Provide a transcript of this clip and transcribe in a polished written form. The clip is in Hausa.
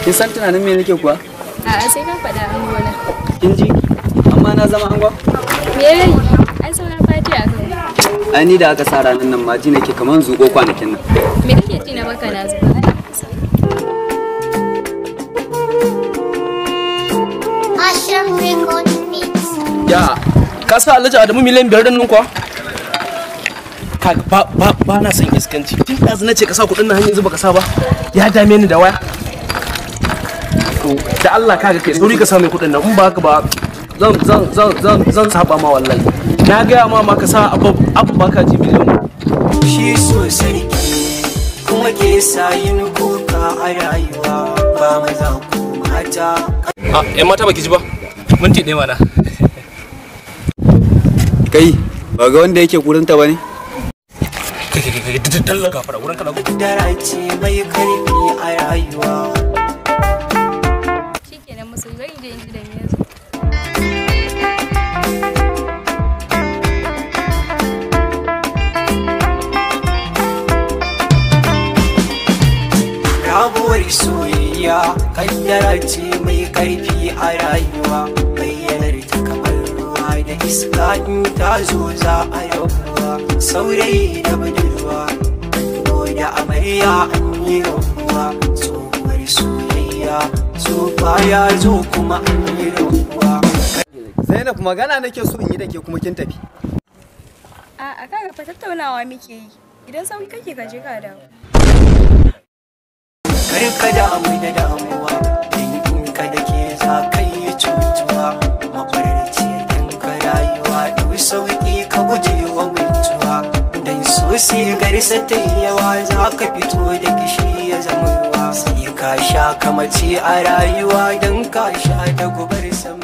Kin san tunanin me nake kuwa? A'a sai ka faɗa an gona. Kin ji? Amma na zama ango? Me yayi? Ai sauran fati a kai. Ai ni da aka sa ranar nan ma ji nake kaman zuƙo kwanakin nan. Me kake ji na baka na zuba? Ya, ka sa Alhaji Adamu miliyan 5 din nan kuwa? Ba na son iskanci. Tun ɗazu na ce ka sa kuɗin nan har yanzu baka sa ba. Ya dame ni da waya. Da Allah kaga kai sauri ka sa mai kuɗin nan in ba haka ba zan saba ma wallahi. Na gaya ma ka sa abu baka ji miliyan. Shi so sarki kuma ke sa yin kuka a rayuwa ba maza ko mata. Yan mata baki ji ba? Minti ɗaya mana. Kai, ba ga wanda yake gurinta ba ne? Kai, dalla gafara wurin kana gudu. Dara ce mai karfi a rayuwa. Shikenan musu zan je in ji da me yazo. Rabuwar soyayya kaddara ce mai karfi a rayuwa. Bayyanar ta kamar ruwa da iska in ta zo za a rabuwa. Saurayi da budurwa da amarya an yi rabuwa. Tsohuwar soyayya tsofa ya zo kuma an yi rabuwa. Zainab magana nake so in yi da ke kuma kin tafi. A'a kaga fa tattaunawa muke yi. Idan sauki kake ka je ka dawo. Kar ka damu da damuwa in ka da ke za ka yi cutuwa. Mafarci in ka rayuwa duk sauki ka guje wa mutuwa. Dan so sigarsa ta yawa za ka fito da kishi ya zama ruwa. Sai ka sha kamace a rayuwa don ka sha da gubar sama.